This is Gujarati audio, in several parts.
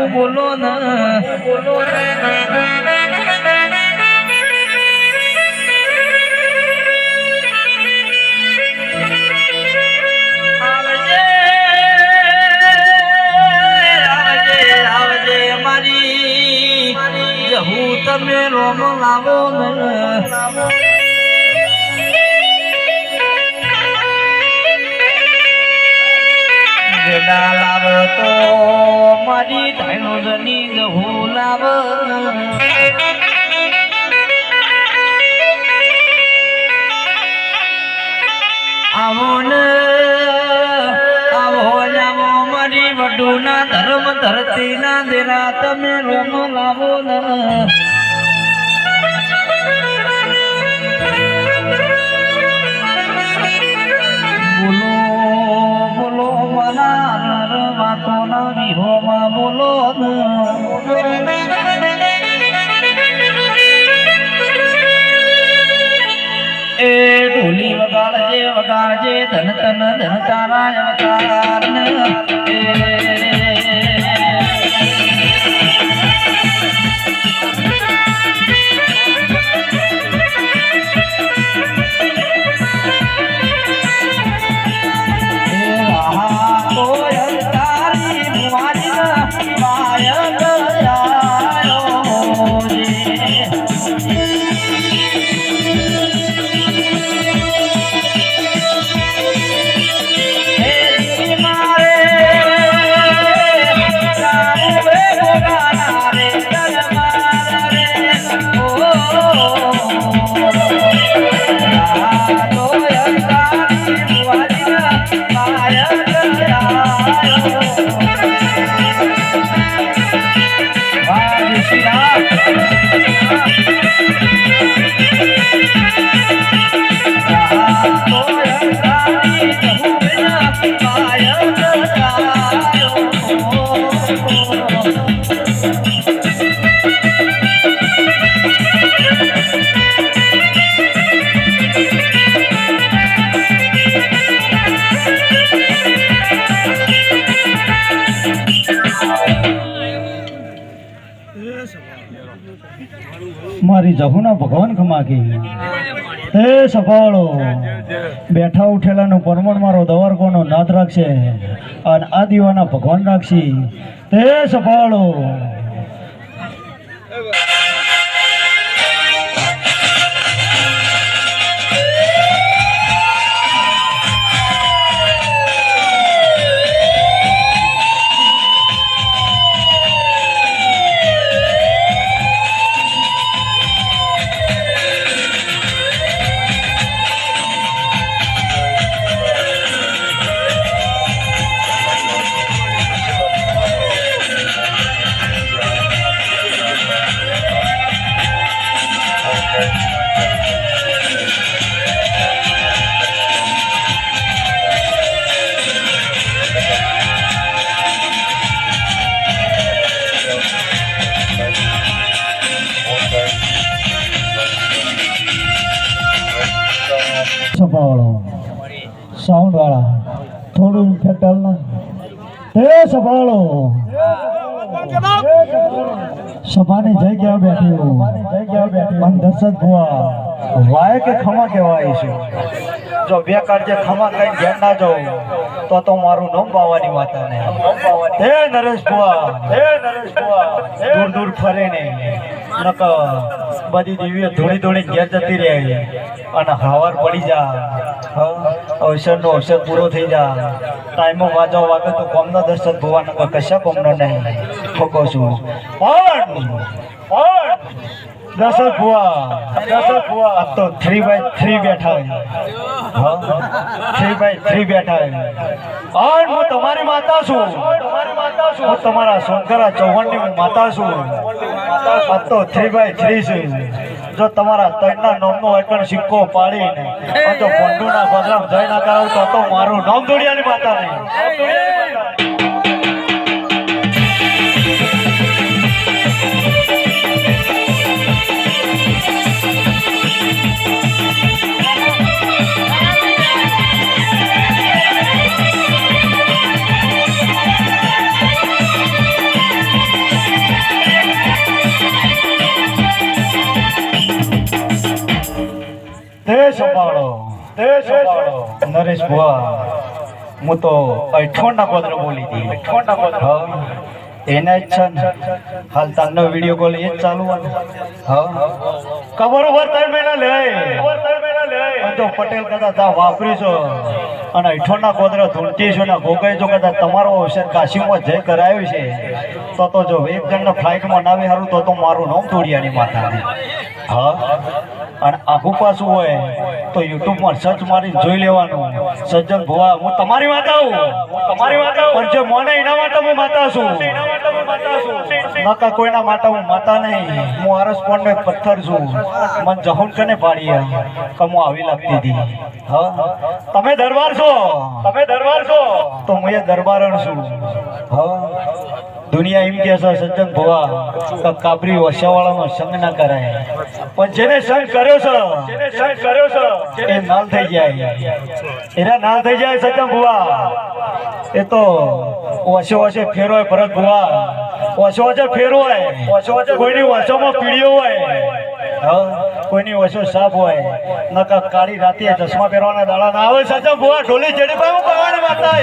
બોલો ને તમે રોમ લાવો ને વેડા લાવ તો મારી ધાયનો જની જહુ લાવ આવો ને આવો જાવો મારી વડુના ધર્મ ધરતી ના દેરા તમે રોમ લાવો ને બોલો એ ઢોલી વગાડજે ધન તન ધન તારા અવતાર ને મારી જહુના ભગવાન ખમાકી હે સફાળો બેઠા ઉઠેલાનું પરમણ મારો દવારકોનો નાથ રાખશે અને આ દીવાના ભગવાન રાખશી હે સફાળો સભાવાળો સાઉન્ડ વાળા થોડું ફેટલ ના હે સભાવાળો સભાની જગ્યા બેઠી મન દર્શક ભુવા વાય કે ખમા કહેવાય છે જો બે કાળજે ખમા કઈ ઘેર ના જાઉં તો મારું નામ પાવાની વાત નહીં હે નરેશ ભુવા દૂર દૂર ફરે ને નક બધી દેવીઓ ધોળી ઘેર જતી રહે અને હાવાર પડી જા અવસરનો અવસર પૂરો થઈ જા ટાઈમો વાજો વાગે તો કોમનો દર્શક ભુવા નકર કશા કોમનો નહીં ઠોકો છું પણ દર્શક ભુવા તો 3x3 બેઠા હોય 3x3 બેઠા હોય और હું તમારી માતા છું હું તમારા સોનકરા ચૌહાણની માતા છું આ તો 3x3 છે જો તમારા તળના નામનો એકણ સિક્કો પાડીને તો પંડુના બદલામ જઈ ના કરાવ તો મારું નામ દોડિયાની માતા નહીં સંભાળો નરેશ ભુવા હું તો અઠોણના કોદરો બોલી હતી એના જ છે ને હાલ તારનો વિડીયો કોલ એ જ ચાલુ ખબર ઉપર 3 મહિના લે તો પટેલ કદાચ આ વાપરી છો અને અઠોણના કોદરા ધૂળતી છો ને ગોગાઈ જો કદાચ તમારો અવસર કાશીમાં જય કરાયું છે તો જો એક જણને ફ્લાઇટમાં નાવે સારું તો મારું નામ તોડિયાની માથા અને આખું પાછું હોય તો યુટ્યુબમાં સર્ચ મારી જોઈ લેવાનું સજ્જન ભુવા હું તમારી વાત આવું પણ જે મને એના માટે હું માતા છું નકા કોઈના માટે હું માતા નહીં હું આરસ પણ પથ્થર છું મન જહુન કને પાડીએ કે હું આવી લાગતી હતી તમે દરબાર છો તો હું એ દરબારણ છું દુનિયા એમ કે છે સજ્જન ભુવા કાબરી વસાવાળાનો સંગ ના કરાય પણ જેને સંગ કર્યો છે એ નાલ થઈ જાય એના નાલ થઈ જાય સજ્જન ભુવા એ તો વસે ફેરો હોય ભરત ભુવા વસે ફેરો હોય કોઈની વસોમાં પીડીઓ હોય કોઈની વસો સાપ હોય નકા કાળી રાતે ચશ્મા પહેરવાના દાડા ના આવે સજ્જન ભુવા ઢોલી જેડી પર હું પાવાની માતા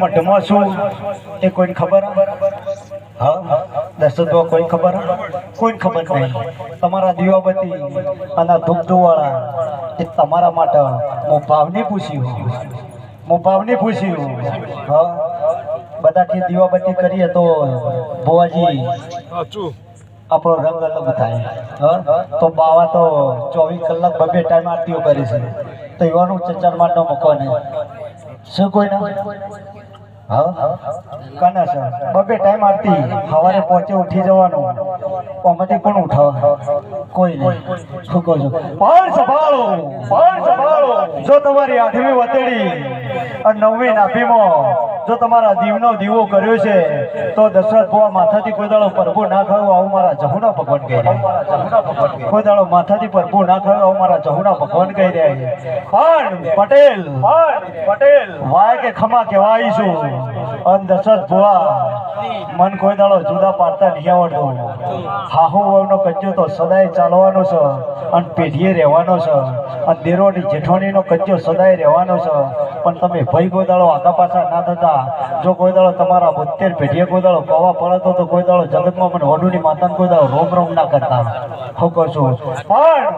મઢમાં છું એ કોઈને ખબર દશરથભાઈ કોઈ ખબર નહીં તમારા દીવાબત્તી અને ધૂપધુવાળા એ તમારા માટે હું ભાવની પૂછ્યું બધા કે દીવાબત્તી કરીએ તો ભુવાજી આપણો રંગ અલગ થાય તો બાવા તો 24 કલાક 2 ટાઈમ આરતીઓ કરે છે તો એવાનું ચચાર માંડનો મૂકો નહીં શું કોઈ ના કાના સર 2 ટાઈમ આરતી સવારે પહોંચે ઉઠી જવાનું આમાંથી કોણ ઉઠાવે કોઈ નહીં શું કહો છો પણ સંભાળો જો તમારી 8મી વતેડી અને 9મી નાભીમાં જો તમારા દીવનો દીવો કર્યો છે તો દશરથ ભુવા માથાથી કોઈ દાડો પ્રભુ ના ખાયો આવું મારા જહુના ભગવાન કહી રહ્યા કોઈ દાડો માથાથી પ્રભુ ના ખાયો આવું મારા જહુના ભગવાન કહી રહ્યા છે પણ પટેલ વાય કે ખમા કહેવાય છું અને દશરથ ભુવા મન કોઈ દાડો જુદા પાડતા નહીં આવડતું હાહુ વહુનો કચ્ચો તો સદાય ચાલવાનો છે અને પેઢીએ રહેવાનો છે અને દેરોની જેઠવાણીનો કચ્ચો સદાય રહેવાનો છે પણ તમે ભાઈ કોઈ દાડો આગા પાછા ના થતા જો કોઈ દાડો તમારા 72 પેઢીએ કોઈ દાડો કવા પડતો તો કોઈ દાડો જગતમાં મને વડુની માતાને કોઈ દાડો રોમ ના કરતા હું કહું છું પણ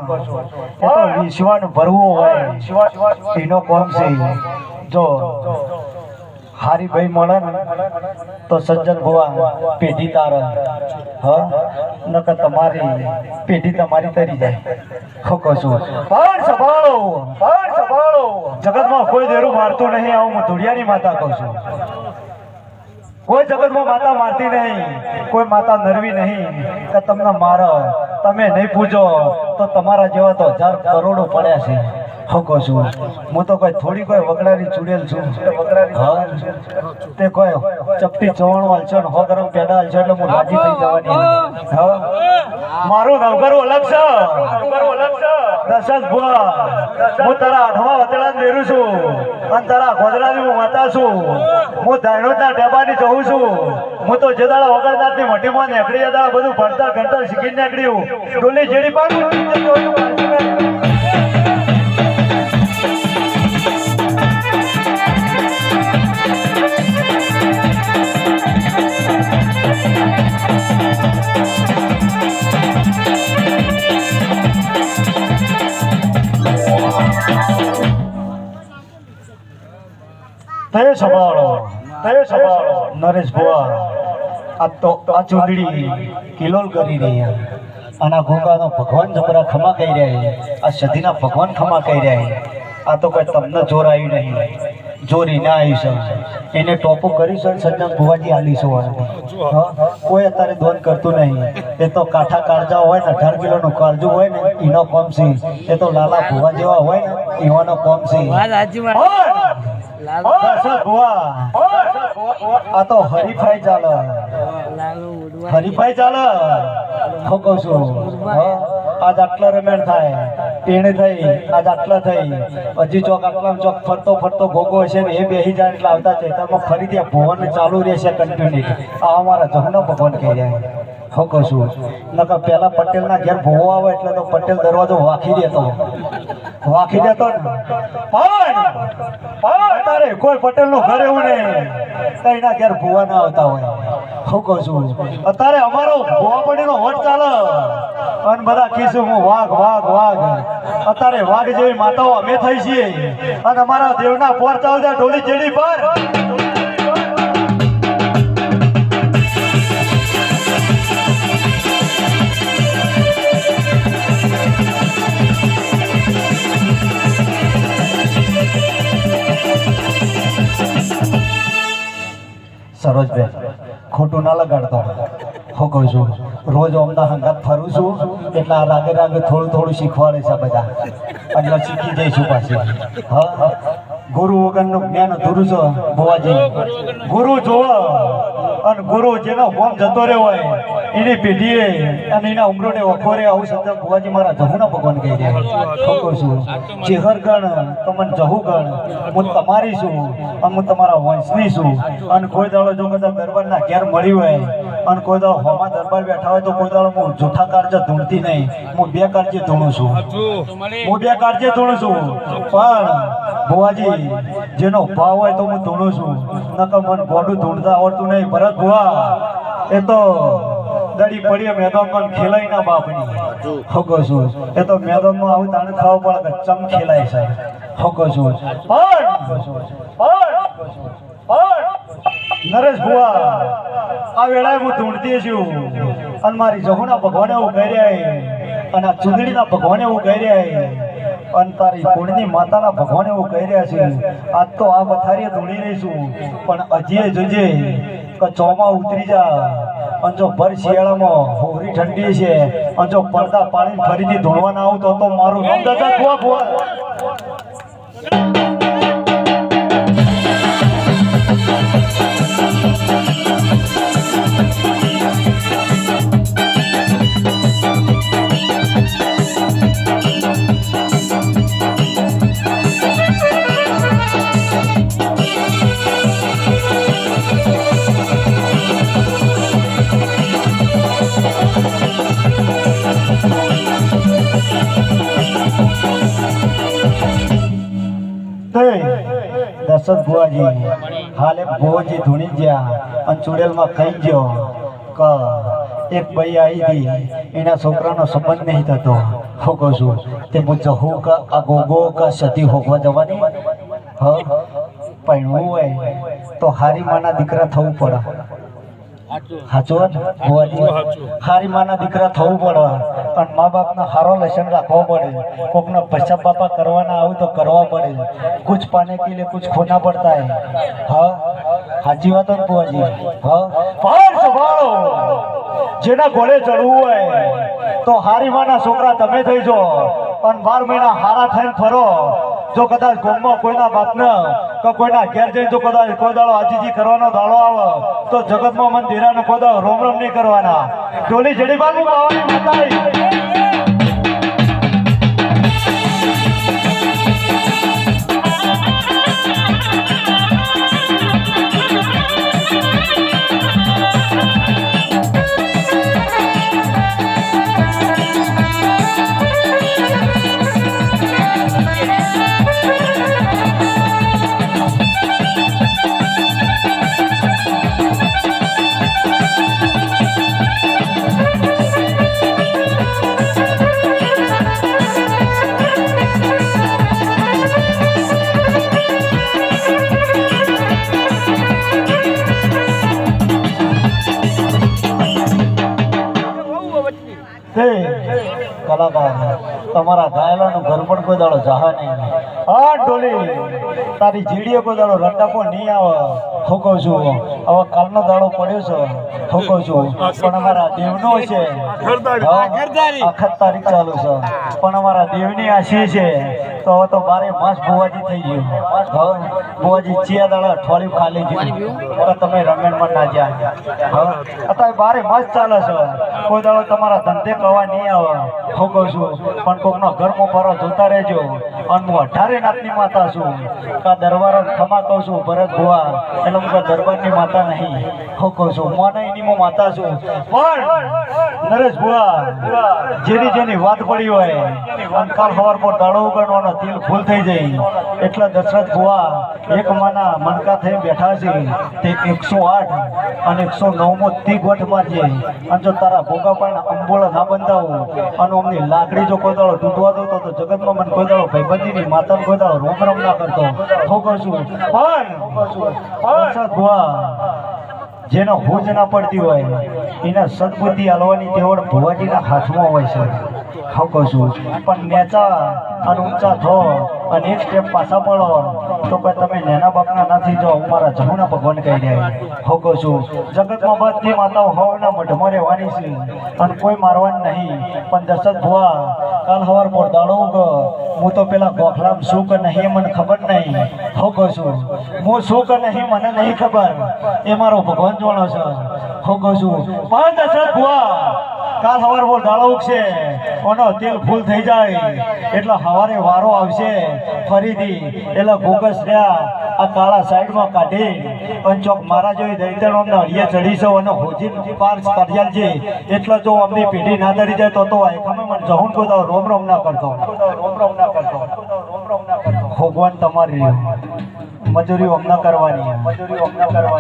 એ તો વિશ્વાસ ભરવો હોય એનો કોમ છે જો હારી ભાઈ મળે ને તો સજ્જન ભુવા પેઢી તારે નકર તમારી પેઢી તમારી તરી જાય ખોખો છું પણ સંભાળો જગતમાં કોઈ દેરું મારતું નહીં આવું હું ધુડિયાની માતા કહું છું કોઈ જગતમાં માતા મારતી નહીં કોઈ માતા નરવી નહીં કે તમને મારો તમે નહીં પૂજો તો તમારા જેવા તો 1000 કરોડો પડ્યા છે હકો છું હું તો કોઈ થોડી કોઈ વગડાની ચૂડેલ છું તે કોઈ ચપટી ચવણ વાલશો ને 100 ગરમ પેડા હાલશો એટલે હું રાજી થઈ જવાની મારું નવઘર અલગ છે દશરથ ભુવા હું તારા 8મા વતેડા મેરું છું અને તારા ગોદડાની હું માતા છું હું ધાયણોદના ટેબાની જઉં છું હું તો જે દાડા વગરનાથની મઢીમાં નીકળી જતા બધું ભણતર ઘંટર શીખીને નીકળ્યું ડોલી જેડી પણ તે સંભાળો નરેશ ભુવા આ ચૂંદડી કિલોલ કરી રહ્યા અને આ ઘોઘાનો ભગવાન જબરા ખમા કહી રહ્યા આ સદીના ભગવાન ખમા કહી રહ્યા આ તો કોઈ તમને જોર આવ્યું નહીં જોરી ના આવી છે એને ટોપો કરી છે સજ્જન ભુવાજી આલી છે કોઈ અત્યારે દોન કરતું નહીં એ તો કાંઠા કાળજા હોય ને 18 કિલોનું કાળજું હોય ને એનો કોમ છે એ તો લાલા ભુવા જેવા હોય ને એવાનો કોમ છે આ તો હરીફાઈ ચાલે હું કહું છું આજ આટલા રમેણ થાય એને થઈ આજ આટલા થઈ હજી ચોક આટલા ચોક ફરતો ફરતો ભોગો હશે ને એ બેસી જાય એટલે આવતા ચૈતરમાં ફરી ત્યાં ભવન ચાલુ રહેશે કન્ટિન્યુ આ અમારા જમનો ભગવાન કહી જાય હું કહું છું નકર પેલા પટેલના ઘેર ભોવો આવે એટલે તો પટેલ દરવાજો વાંખી દેતો ને તારે કોઈ પટેલ નું ઘર એવું નહીં કઈના ઘેર ભૂવા ના આવતા હોય હું કહું છું અત્યારે અમારો ભુવાપડીનો વટ ચાલે અને બધા કીશું હું વાઘ અત્યારે વાઘ જેવી માતાઓ અમે થઈ છીએ અને અમારા દેવના પોર ચાલતા ઢોલી ચેડી પર સરોજભાઈ ખોટું ના લગાડતો હું કહું છું રોજ અમદા હંગાત ફરું છું એટલે આ રાગે થોડું શીખવાડે છે બધા એટલે શીખી જઈશું પાછી હા ગુરુ વગરનું જ્ઞાન અધૂરું છે ભુવાજી ગુરુ જોવો અને ગુરુ જેનો હોમ જતો રહ્યો હોય એની પેઢીએ અને એના ઉમરોને વખોરે આવું શબ્દ ભુવાજી મારા જહુના ભગવાન કહી રહ્યા હું કહું છું ચેહર ગણ તમને જહુ ગણ હું તમારી છું અને હું તમારા વંશની છું અને કોઈ દાડો જો કદાચ દરબારના ઘેર મળી હોય અને કોઈ દાડો હોમા દરબાર બેઠા હોય તો કોઈ દાડો હું જૂઠા કાળજે ધૂણતી નહીં હું બે કાળજે ધૂણું છું પણ ભુવાજી જેનો ભાવ હોય તો હું ધૂણું છું નકર મને ગોડું ધૂણતા આવડતું નહીં ભરત ભુવા એ તો દડી પડી મેદાનમાં ખેલાઈ ના બાપની હું કહું છું એ તો મેદાનમાં આવું તાણે ખાવા પડે ચમ ખેલાય છે હું કહું છું નરેશ ભુવા આ વેળાએ હું ધૂણતી છું અને મારી જહુના ભગવાને એવું કહી રહ્યા અને આ ચૂંદડીના ભગવાને એવું કહી રહ્યા અને તારી કુળની માતાના ભગવાન એવું કહી રહ્યા છે આજ તો આ પથારીએ ધૂણી રહીશું પણ હજીએ જોજે કે ચોમા ઉતરી જા અને જો ભર શિયાળામાં હોરી ઠંડી છે અને જો પડદા પાણી ફરીથી ધૂણવાના આવું તો મારું નામ દાદા ભુવા દશરથ ભુવાજી હાલે ભુવાજી ધૂણી ગયા અને ચુડેલમાં ખાઈ ગયો કે એક ભાઈ આવી હતી એના છોકરાનો સંબંધ નહીં થતો હું કહું છું તે હું જહું કે આ ગોગો કે સતી હોગવા જવાની પૈણવું હોય તો હારી માના દીકરા થવું પડે સાચું ભુવાજી હારી માના દીકરા થવું પડે અને મા બાપનો હારો લસણ રાખવો પડે કોકનો પૈસા બાપા કરવાના આવું તો કરવા પડે કુછ પાને કે लिए कुछ खोना पड़ता है हाँ સાચી વાત ને ભુવાજી હા પણ સંભાળો જેના ઘોડે ચડવું હોય તો હારી માના છોકરા તમે થઈ જો અને 12 મહિના હારા થઈને ફરો જો કદાચ ગામમાં કોઈના બાપને કે કોઈના ઘેર જઈને જો કદાચ કોઈ દાડો આજીજી કરવાનો દાડો આવે તો જગતમાં મન ધીરાને કોઈ દાડો રોમ નહીં કરવાના ટોલી જડી બાનું બાવાની માતા કલાકાર તમારા ગાયલાનું ઘર પણ કોઈ દાડો જહા નહીં. હા ડોલી તારી જીડીએ કોઈ દાડો રંડાકો નહીં આવે. હું કહું છું હવે કાલનો દાડો પડ્યો છે. હું કહું છું પણ અમારા દેવનો છે. આખત તારીખ ચાલુ છે પણ અમારા દેવની આશી છે તો હવે તો બારે માસ ભુવાજી થઈ ગયું. હવે ભુવાજી ચિયા દાડા અઠવાડિયું ખાલી ગયું તો તમે રમેણમાં ના જ્યાં. હવે અત્યારે બારે માસ ચાલે છે. કોઈ દાડો તમારા ધંધે કવા નહીં આવે. હું કહું છું પણ કોકનો ઘરમાં ભરો જોતા રહેજો. અને હું 18 નાથની માતા છું. કા દરબાર ખમા કહું છું ભરત ભુવા એટલે હું દરબારની માતા નહીં. હું કહું છું મોનઈની હું માતા છું. પણ નરેશ ભુવા જેની વાત પડી હોય અને કાલ સવાર પર દાડો ઉગાડવાનો તેલ ફૂલ થઈ જાય એટલે દશરથ ભુવા એક માના મનકા થઈ બેઠા છે તે 108 અને 109મો તી ગોઠ મારજે. અને જો તારા ભોગા પણ અંબોળા ના બંધાવું અને અમની લાકડી જો કોઈ દાડો તૂટવા દો તો જગતમાં મને કોઈ દાડો ભાઈબંધીની માતાને કોઈ દાડો રોમ રોમ ના કરતો. હું કહું છું પણ દશરથ ભુવા જેનો ભૂજ ના પડતી હોય એને સદબુદ્ધિ હાલવાની તેવડ ભુવાજીના હાથમાં હોય છે. હું કહું છું પણ નેચા અને ઊંચા થો અને એક સ્ટેપ પાછા પડો તો કોઈ તમે નેના બાપના નથી જો અમારા જમુના ભગવાન કહી રહ્યા. હું કહું છું જગતમાં બધી માતાઓ હવના મઢમાં રહેવાની છે અને કોઈ મારવાની નહીં. પણ દશરથ ભુવા કાલ સવાર પર દાડો ઉગો હું તો પેલા ગોખલામ શું કે નહીં મને ખબર નહીં. હું કહું છું હું શું કે નહીં મને નહીં ખબર એ મારો ભગવાન જોણો છે. હું કહું છું પણ દશરથ ભુવા કાલ સવાર પર દાડો ઉગશે ઓનો તેલ ફૂલ થઈ જાય એટલે સવારે વારો આવશે ફરીથી એટલે બોગસ રહ્યા આ કાળા સાઈડમાં કાઢી અને ચોક મારા જોઈ દૈતણ અમને હળિયા ચડી છે અને હોજી પાર કરજાલ છે એટલે જો અમની પેઢી ના ધરી જાય તો આખા મને જહુન કોઈ રોમ રોમ ના કરતો. ભગવાન તમારી મજૂરી અમને કરવાની.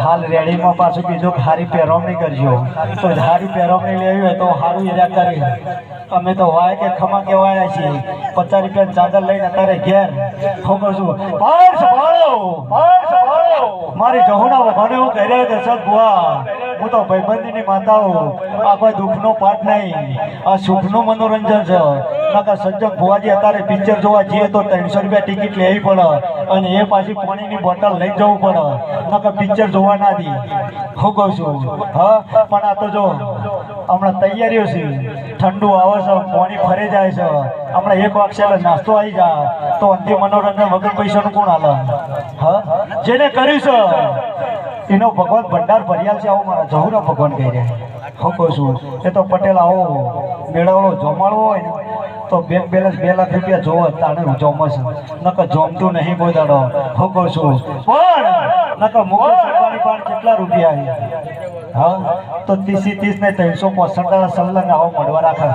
હાલ રેડીમાં પાછું કીધું કે હારી પહેરવણી કરજો તો હારી પહેરવણી લેવી હોય તો સારું એરા કરી. અમે તો વાય કે ખમા કહેવાયા છીએ 50 રૂપિયાની ચાદર લઈને અત્યારે ઘેર. હું કહું છું મારી જહુના વખાણે હું કહી રહ્યો દશરથ ભુવા હું તો ભાઈબંધીની માતાઓ આ કોઈ દુઃખનો પાઠ નહીં આ સુખનું મનોરંજન છે. નકા સજ્જન ભુવાજી અત્યારે પિક્ચર જોવા જઈએ તો 300 રૂપિયા ટિકિટ લેવી પડે અને એ પાછી પાણીની બોટલ લઈ જવું પડે નકા પિક્ચર જોવા ના દી. હું કહું છું હા પણ આ તો જો હમણાં તૈયારીઓ છે ઠંડુ આવે છે પાણી ફરે જાય છે હમણાં 1 વાગશે એટલે નાસ્તો આવી જાય તો અંતિમ મનોરંજન વગર પૈસાનું કોણ હાલે. હા જેને કર્યું છે એનો ભગવાન ભંડાર ભર્યા છે આવું મારા જહુના ભગવાન કહી રહ્યા. હું કહું છું એ તો પટેલ આવો મેળાવડો જમાડવો હોય ને તો બેંક બેલેન્સ 2 લાખ રૂપિયા જોવો તાણે જોમસ નકર જોમતું નહીં કોઈ દાડો. હું કહું છું પણ નકર મુકેશ અંબાણી પાસે કેટલા રૂપિયા છે. હા તો 30 ને 365 સલ્લંગ આવો મળવા રાખે.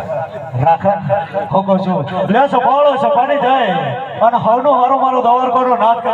હું કહું છું લે સભાળો સભાની જાય અને હરનો હારો મારો દવાર કરો નાથ કર.